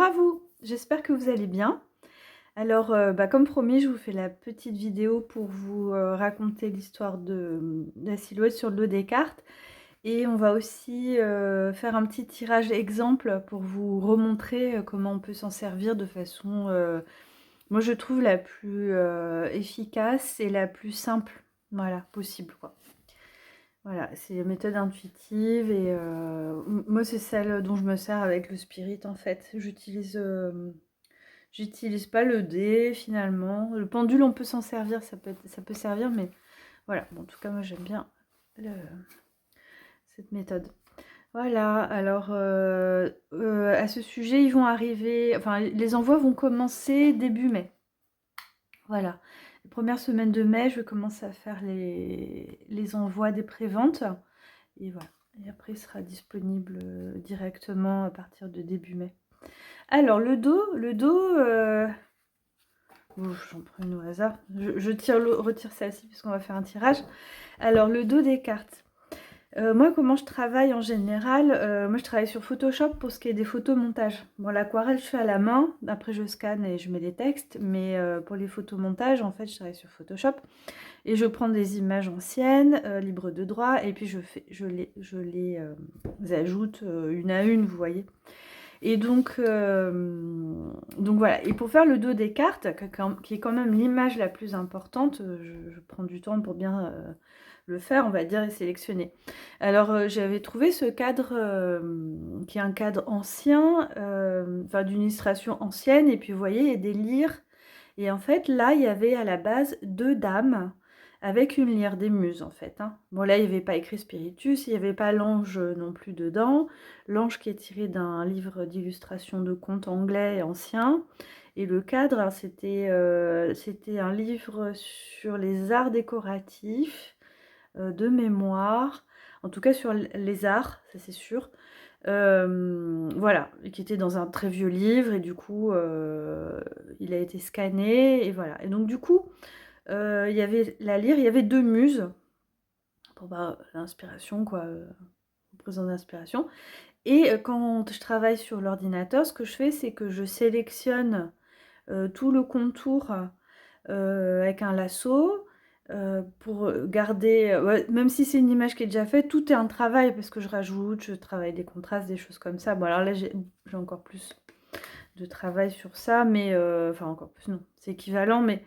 Bonjour à vous, j'espère que vous allez bien. Alors, comme promis, je vous fais la petite vidéo pour vous raconter l'histoire de la silhouette sur le dos des cartes. Et on va aussi faire un petit tirage exemple pour vous remontrer comment on peut s'en servir de façon, moi je trouve la plus efficace et la plus simple, voilà, possible quoi. Voilà, c'est une méthode intuitive et moi c'est celle dont je me sers avec le spirit en fait. J'utilise pas le dé finalement. Le pendule on peut s'en servir, ça peut servir, mais voilà. Bon, en tout cas moi j'aime bien cette méthode. Voilà, alors à ce sujet ils vont arriver, enfin les envois vont commencer début mai. Voilà, les premières semaines de mai je vais commencer à faire les envois des préventes. Et voilà. Et après, il sera disponible directement à partir de début mai. Alors, j'en prends une au hasard. Je retire celle-ci puisqu'on va faire un tirage. Alors, le dos des cartes. Moi, comment je travaille en général, moi, je travaille sur Photoshop pour ce qui est des photomontages. Bon, l'aquarelle, je fais à la main. Après, je scanne et je mets des textes. Mais pour les photomontages, en fait, je travaille sur Photoshop. Et je prends des images anciennes, libres de droit, et puis je les ajoute une à une, vous voyez. Et donc voilà. Et pour faire le dos des cartes, qui est quand même l'image la plus importante, je prends du temps pour bien le faire, on va dire, et sélectionner. Alors j'avais trouvé ce cadre, qui est un cadre ancien, enfin d'une illustration ancienne, et puis vous voyez, il y a des lyres. Et en fait, là, il y avait à la base 2 dames avec une lyre, des muses en fait, hein. Bon là, il n'y avait pas écrit spiritus, il n'y avait pas l'ange non plus dedans. L'ange qui est tiré d'un livre d'illustration de contes anglais ancien. Et le cadre, c'était un livre sur les arts décoratifs, de mémoire. En tout cas sur les arts, ça c'est sûr. Voilà, qui était dans un très vieux livre et du coup, il a été scanné et voilà. Et donc du coup, il y avait la lyre, il y avait 2 muses pour l'inspiration quoi, représentant l'inspiration. Et quand je travaille sur l'ordinateur, ce que je fais, c'est que je sélectionne tout le contour avec un lasso pour garder, ouais, même si c'est une image qui est déjà faite, tout est un travail parce que je travaille des contrastes, des choses comme ça. Bon, alors là, j'ai encore plus de travail sur ça, mais enfin, encore plus, non, c'est équivalent, mais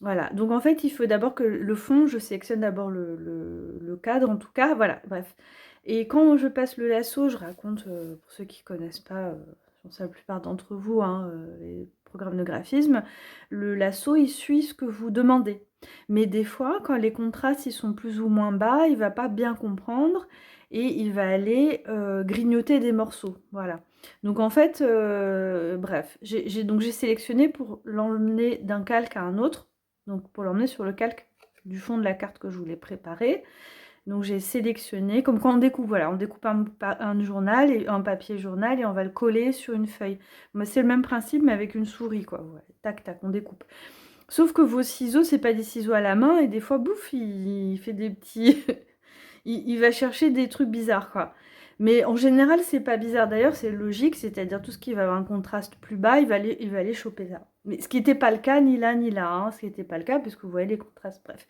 voilà. Donc en fait, il faut d'abord que le fond, je sélectionne d'abord le cadre, en tout cas, voilà, bref. Et quand je passe le lasso, je raconte, pour ceux qui ne connaissent pas, je pense la plupart d'entre vous, hein, les programmes de graphisme, le lasso, il suit ce que vous demandez. Mais des fois, quand les contrastes ils sont plus ou moins bas, il ne va pas bien comprendre et il va aller grignoter des morceaux. Voilà. Donc en fait, bref, j'ai sélectionné pour l'emmener d'un calque à un autre, donc pour l'emmener sur le calque du fond de la carte que je voulais préparer. Donc j'ai sélectionné, comme quand on découpe, voilà, on découpe un journal, et un papier journal, et on va le coller sur une feuille. C'est le même principe, mais avec une souris, quoi. Ouais, tac, tac, on découpe. Sauf que vos ciseaux, c'est pas des ciseaux à la main, et des fois, bouf, il fait des petits... il va chercher des trucs bizarres, quoi. Mais en général, c'est pas bizarre. D'ailleurs, c'est logique, c'est-à-dire tout ce qui va avoir un contraste plus bas, il va aller choper ça. Mais ce qui n'était pas le cas ni là ni là, hein, ce qui n'était pas le cas, puisque vous voyez les contrastes, bref.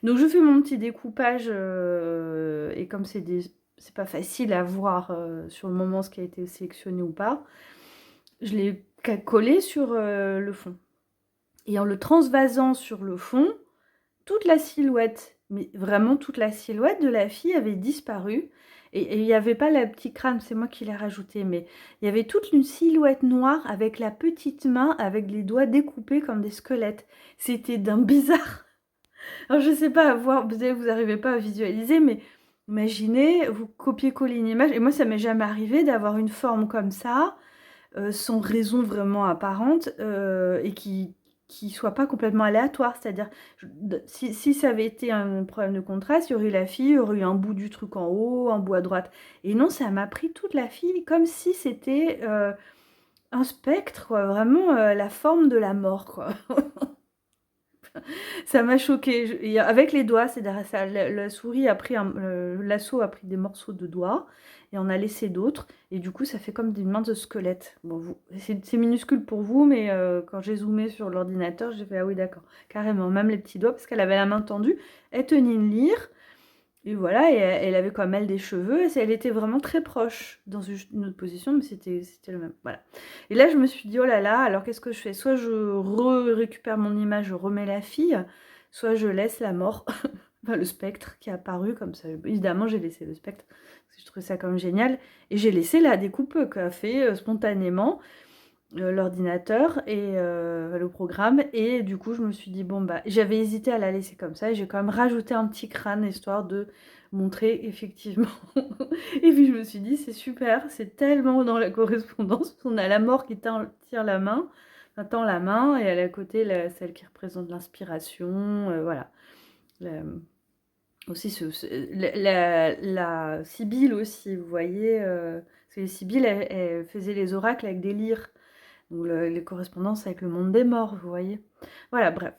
Donc je fais mon petit découpage, et comme c'est pas facile à voir sur le moment ce qui a été sélectionné ou pas, je l'ai collé sur le fond. Et en le transvasant sur le fond, toute la silhouette, mais vraiment toute la silhouette de la fille avait disparu. Et il n'y avait pas la petite crâne, c'est moi qui l'ai rajouté, mais il y avait toute une silhouette noire avec la petite main, avec les doigts découpés comme des squelettes. C'était d'un bizarre. Alors je sais pas à voir, vous n'arrivez pas à visualiser, mais imaginez, vous copiez-collez une image, et moi ça m'est jamais arrivé d'avoir une forme comme ça, sans raison vraiment apparente, et qui soit pas complètement aléatoire. C'est-à-dire, si ça avait été un problème de contraste, il y aurait eu la fille, il y aurait eu un bout du truc en haut, un bout à droite. Et non, ça m'a pris toute la fille, comme si c'était un spectre, quoi. Vraiment la forme de la mort, quoi. Ça m'a choquée. Et avec les doigts, c'est-à-dire la souris a pris l'assaut a pris des morceaux de doigts et en a laissé d'autres. Et du coup, ça fait comme des mains de squelette. Bon, c'est minuscule pour vous, mais quand j'ai zoomé sur l'ordinateur, j'ai fait ah oui, d'accord, carrément, même les petits doigts, parce qu'elle avait la main tendue, elle tenait une lyre. Et voilà, et elle avait comme elle des cheveux, et elle était vraiment très proche, dans une autre position, mais c'était le même. Voilà. Et là, je me suis dit, oh là là, alors qu'est-ce que je fais? Soit je récupère mon image, je remets la fille, soit je laisse la mort, enfin, le spectre qui est apparu comme ça. Évidemment, j'ai laissé le spectre, parce que je trouvais ça comme génial, et j'ai laissé la découpe qu'a fait spontanément l'ordinateur et le programme, et du coup je me suis dit bon bah j'avais hésité à la laisser comme ça et j'ai quand même rajouté un petit crâne histoire de montrer effectivement et puis je me suis dit c'est super, c'est tellement dans la correspondance, on a la mort qui tire la main, tend la main, et à la côté celle qui représente l'inspiration, voilà. La, aussi la Sibylle aussi, vous voyez, parce que les Sibylles elles faisaient les oracles avec des lyres, ou les correspondances avec le monde des morts, vous voyez. Voilà, bref.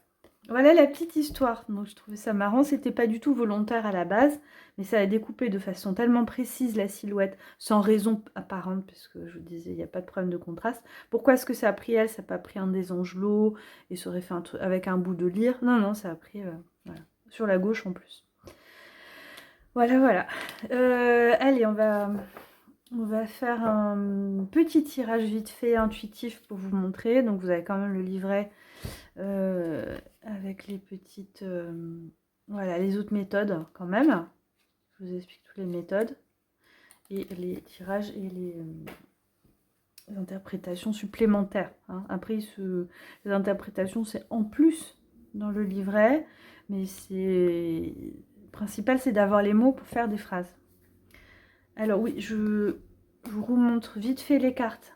Voilà la petite histoire. Donc je trouvais ça marrant, c'était pas du tout volontaire à la base, mais ça a découpé de façon tellement précise la silhouette, sans raison apparente, puisque je vous disais, il n'y a pas de problème de contraste. Pourquoi est-ce que ça a pris elle, ça n'a pas pris un des angelots, et ça aurait fait un truc avec un bout de lyre? Non, non, ça a pris, voilà, sur la gauche en plus. Voilà, voilà. Allez, on va faire un petit tirage vite fait intuitif pour vous montrer. Donc vous avez quand même le livret avec les petites... voilà, les autres méthodes quand même. Je vous explique toutes les méthodes. Et les tirages et les interprétations supplémentaires. Hein. Après, les interprétations, c'est en plus dans le livret. Mais c'est... Le principal, c'est d'avoir les mots pour faire des phrases. Alors oui, je vous montre vite fait les cartes,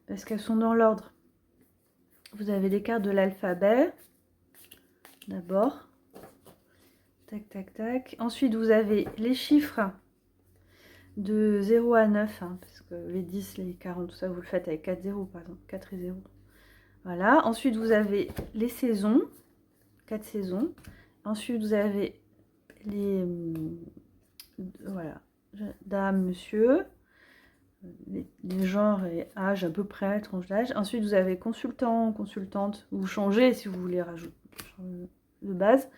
parce qu'elles sont dans l'ordre. Vous avez les cartes de l'alphabet, d'abord. Tac, tac, tac. Ensuite, vous avez les chiffres de 0 à 9, hein, parce que les 10, les 40, tout ça, vous le faites avec 4 0, par exemple, 4 et 0. Voilà. Ensuite, vous avez les saisons, 4 saisons. Ensuite, vous avez les... voilà, dame, monsieur, les genres et âge à peu près, tranche d'âge. Ensuite, vous avez consultant, consultante, vous changez si vous voulez rajouter de base.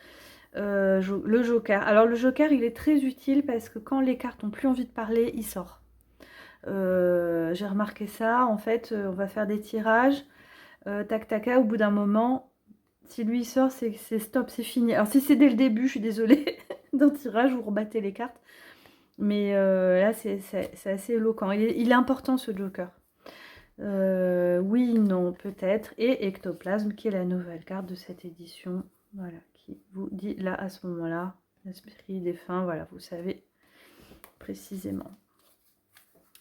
Le joker. Alors le joker, il est très utile parce que quand les cartes n'ont plus envie de parler, il sort. J'ai remarqué ça. En fait, on va faire des tirages. Tac, tac, au bout d'un moment, si lui sort, c'est stop, c'est fini. Alors si c'est dès le début, je suis désolée, d'un tirage, vous rebattez les cartes. Mais là, c'est assez éloquent. Il est important, ce joker. Oui, non, peut-être. Et ectoplasme, qui est la nouvelle carte de cette édition. Voilà, qui vous dit là, à ce moment-là, l'esprit défunt. Voilà, vous savez précisément.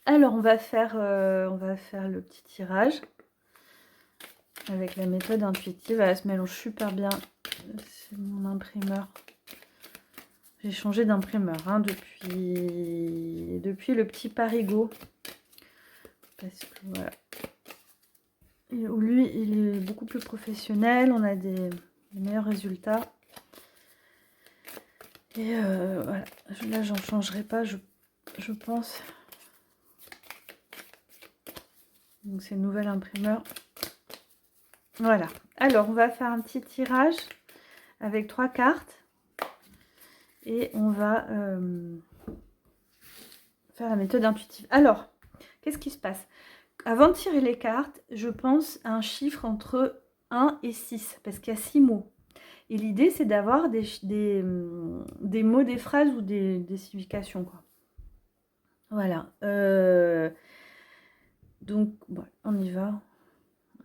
Alors, on va faire le petit tirage avec la méthode intuitive. Elle se mélange super bien. C'est mon imprimeur. J'ai changé d'imprimeur hein, depuis le petit Parigo. Parce que voilà. Et lui, il est beaucoup plus professionnel. On a des meilleurs résultats. Et voilà. Là, j'en changerai pas, je pense. Donc, c'est le nouvel imprimeur. Voilà. Alors, on va faire un petit tirage avec 3 cartes. Et on va faire la méthode intuitive. Alors, qu'est-ce qui se passe? Avant de tirer les cartes, je pense à un chiffre entre 1 et 6, parce qu'il y a 6 mots. Et l'idée, c'est d'avoir des mots, des phrases ou des significations, quoi. Voilà. Donc, bon, on y va.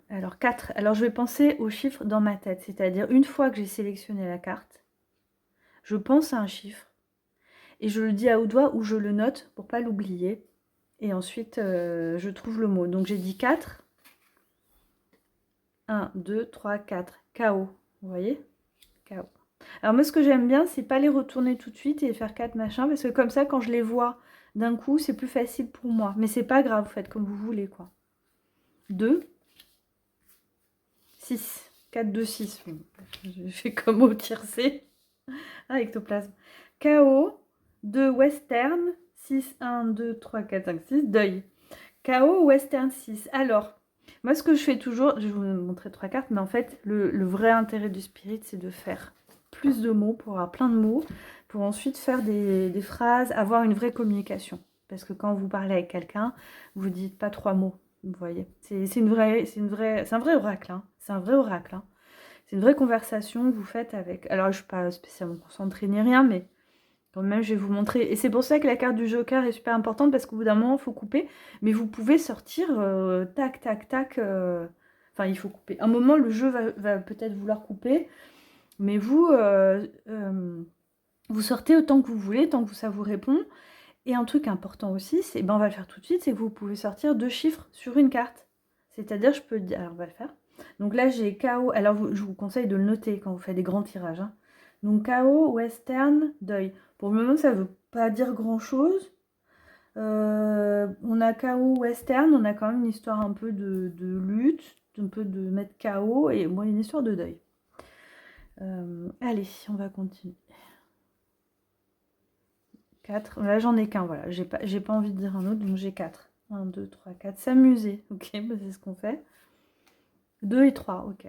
Alors, 4. Alors, je vais penser aux chiffres dans ma tête. C'est-à-dire, une fois que j'ai sélectionné la carte, je pense à un chiffre. Et je le dis à haut doigt ou je le note pour ne pas l'oublier. Et ensuite, je trouve le mot. Donc, j'ai dit 4. 1, 2, 3, 4. KO. Vous voyez? KO. Alors, moi, ce que j'aime bien, c'est pas les retourner tout de suite et faire 4 machins. Parce que comme ça, quand je les vois d'un coup, c'est plus facile pour moi. Mais c'est pas grave, vous faites comme vous voulez, quoi. 2, 6. 4, 2, 6. Bon, je fais comme au tiercé. Ah, ectoplasme. Chaos, 2, western, 6, 1, 2, 3, 4, 5, 6, deuil. Chaos, western, 6. Alors, moi, ce que je fais toujours, je vais vous montrer 3 cartes, mais en fait, le vrai intérêt du spirit, c'est de faire plus de mots, pour avoir plein de mots, pour ensuite faire des phrases, avoir une vraie communication. Parce que quand vous parlez avec quelqu'un, vous dites pas 3 mots, vous voyez. C'est un vrai oracle, hein. C'est un vrai oracle, hein. C'est une vraie conversation que vous faites avec... Alors, je ne suis pas spécialement concentrée ni rien, mais quand même, je vais vous montrer. Et c'est pour ça que la carte du Joker est super importante, parce qu'au bout d'un moment, il faut couper. Mais vous pouvez sortir tac, tac, tac. Enfin, il faut couper. À un moment, le jeu va peut-être vouloir couper. Mais vous, vous sortez autant que vous voulez, tant que ça vous répond. Et un truc important aussi, c'est, ben on va le faire tout de suite, c'est que vous pouvez sortir 2 chiffres sur une carte. C'est-à-dire, je peux dire... Alors, on va le faire. Donc là, j'ai KO. Alors, je vous conseille de le noter quand vous faites des grands tirages, hein. Donc, KO, western, deuil. Pour le moment, ça ne veut pas dire grand-chose. On a KO, western. On a quand même une histoire un peu de lutte, un peu de mettre KO. Et moi, une histoire de deuil. Allez, on va continuer. 4. Là, j'en ai qu'un, voilà. J'ai pas envie de dire un autre, donc j'ai 4. 1, 2, 3, 4. S'amuser. Ok, bah, c'est ce qu'on fait. 2 et 3, ok.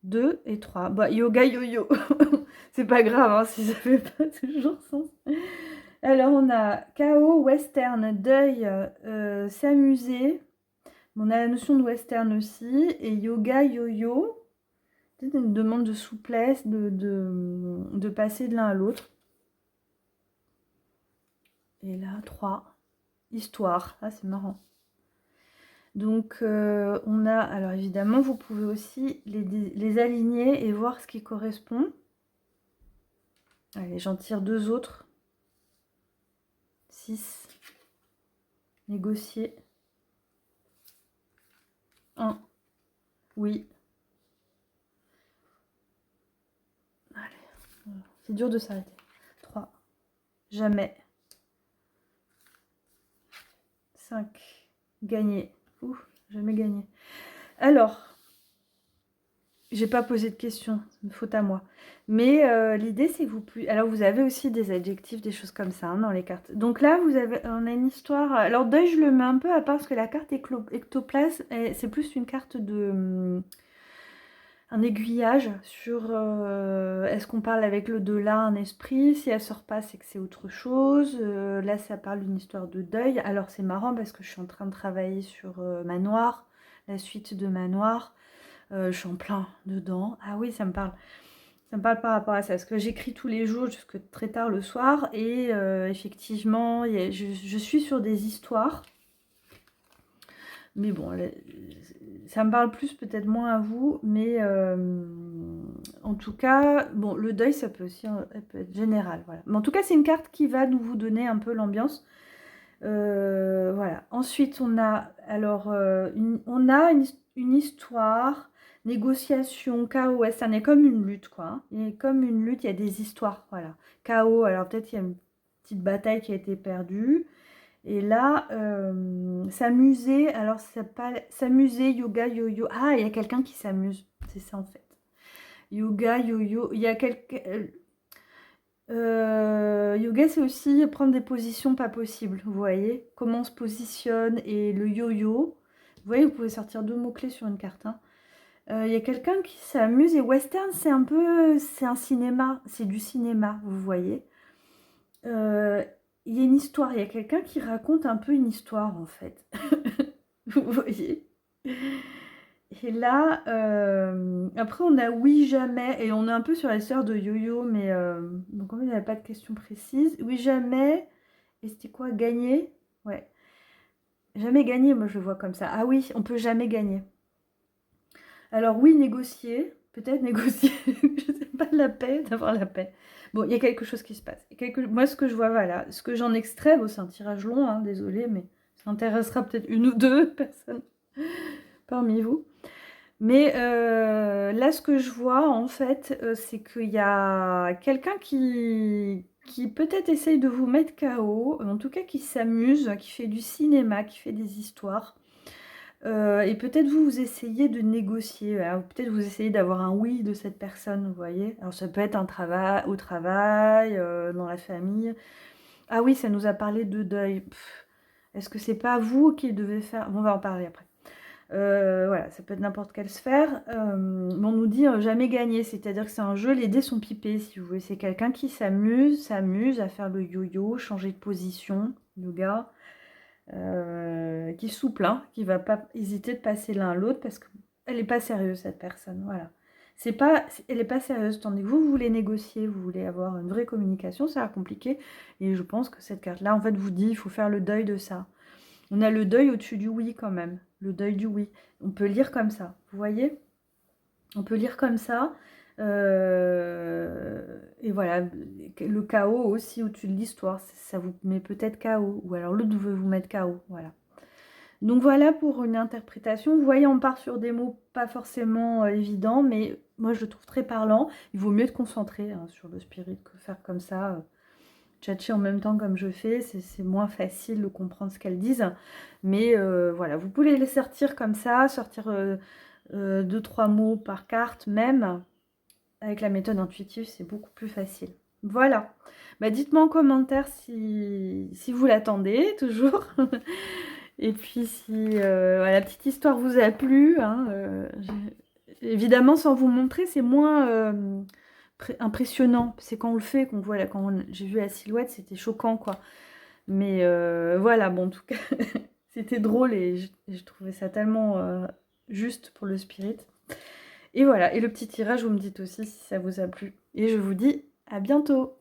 2 et 3. Bah, yoga yo-yo. C'est pas grave, hein, si ça fait pas toujours sens. Alors, on a chaos, western, deuil, s'amuser. On a la notion de western aussi. Et yoga yo-yo. C'est une demande de souplesse, de passer de l'un à l'autre. Et là, 3. Histoire. Ah, c'est marrant. Donc, on a... Alors, évidemment, vous pouvez aussi les aligner et voir ce qui correspond. Allez, j'en tire 2 autres. 6. Négocier. 1. Oui. Allez. C'est dur de s'arrêter. 3. Jamais. 5. Gagner. Ouh, jamais gagné. Alors, j'ai pas posé de questions, c'est une faute à moi. Mais l'idée, c'est que vous... Alors, vous avez aussi des adjectifs, des choses comme ça, hein, dans les cartes. Donc là, on a une histoire... Alors, deuil, je le mets un peu à part, parce que la carte ectoplasme, c'est plus une carte de... un aiguillage sur est-ce qu'on parle avec le delà, un esprit, si elle sort pas, c'est que c'est autre chose. Là, ça parle d'une histoire de deuil. Alors, c'est marrant parce que je suis en train de travailler sur Manoir, la suite de Manoir. Je suis en plein dedans. Ah oui, ça me parle. Ça me parle par rapport à ça, parce que j'écris tous les jours jusque très tard le soir, et effectivement, je suis sur des histoires. Mais bon, ça me parle plus, peut-être moins à vous, mais en tout cas, bon, le deuil, ça peut aussi peut être général, voilà. Mais en tout cas, c'est une carte qui va nous vous donner un peu l'ambiance. Voilà. Ensuite, on a alors une histoire, négociation, chaos. Ouais, ça n'est comme une lutte, quoi, hein. Il est comme une lutte, il y a des histoires, voilà. Chaos, alors peut-être il y a une petite bataille qui a été perdue. Et là, s'amuser, alors ça parle s'amuser, yoga, yo-yo. Ah, il y a quelqu'un qui s'amuse, c'est ça en fait. Yoga, yo-yo, il y a quelqu'un... yoga, c'est aussi prendre des positions pas possibles, vous voyez. Comment on se positionne et le yo-yo. Vous voyez, vous pouvez sortir 2 mots-clés sur une carte, hein. Il y a quelqu'un qui s'amuse, et western, c'est un peu... C'est un cinéma, c'est du cinéma, vous voyez. Il y a une histoire, il y a quelqu'un qui raconte un peu une histoire en fait. Vous voyez. Et là, après on a oui jamais, et on est un peu sur la sœur de yo-yo, mais donc en fait il n'y avait pas de question précise. Oui jamais, et c'était quoi, gagner? Ouais. Jamais gagner, moi je le vois comme ça. Ah oui, on peut jamais gagner. Alors oui, négocier, peut-être négocier, je sais pas, la paix, d'avoir la paix. Bon, il y a quelque chose qui se passe. Moi, ce que je vois, voilà, ce que j'en extrais, bon, c'est un tirage long, hein, désolé, mais ça intéressera peut-être une ou deux personnes parmi vous. Mais là, ce que je vois, en fait, c'est qu'il y a quelqu'un qui peut-être essaye de vous mettre KO, en tout cas qui s'amuse, qui fait du cinéma, qui fait des histoires. Et peut-être vous essayez de négocier, alors peut-être vous essayez d'avoir un oui de cette personne, vous voyez? Alors ça peut être un travail au travail, dans la famille. Ah oui, ça nous a parlé de deuil. Est-ce que c'est pas vous qui devez faire... Bon, on va en parler après. Voilà, ça peut être n'importe quelle sphère. Mais on nous dit jamais gagner, c'est-à-dire que c'est un jeu, les dés sont pipés, si vous voulez. C'est quelqu'un qui s'amuse à faire le yo-yo, changer de position, yoga, qui est souple, hein, qui va pas hésiter de passer l'un à l'autre parce qu'elle n'est pas sérieuse, cette personne. Voilà. Elle n'est pas sérieuse, tandis que vous voulez négocier, vous voulez avoir une vraie communication, ça va compliqué. Et je pense que cette carte-là, en fait, vous dit, il faut faire le deuil de ça. On a le deuil au-dessus du oui quand même, le deuil du oui. On peut lire comme ça, vous voyez? On peut lire comme ça. Et voilà, le chaos aussi au-dessus de l'histoire, ça vous met peut-être chaos. Ou alors l'autre veut vous mettre chaos, voilà. Donc voilà pour une interprétation. Vous voyez, on part sur des mots pas forcément évidents, mais moi je le trouve très parlant. Il vaut mieux être concentré hein, sur le spirit que faire comme ça. Tchatcher en même temps comme je fais, c'est moins facile de comprendre ce qu'elles disent. Mais voilà, vous pouvez les sortir comme ça, sortir 2-3 mots par carte même. Avec la méthode intuitive, c'est beaucoup plus facile. Voilà. Bah, dites-moi en commentaire si vous l'attendez toujours. Et puis si la petite histoire vous a plu. Hein, évidemment, sans vous montrer, c'est moins impressionnant. C'est quand on le fait qu'on voit, j'ai vu la silhouette, c'était choquant, quoi. Mais voilà, bon, en tout cas, c'était drôle et je trouvais ça tellement juste pour le spirit. Et voilà, et le petit tirage, vous me dites aussi si ça vous a plu. Et je vous dis à bientôt!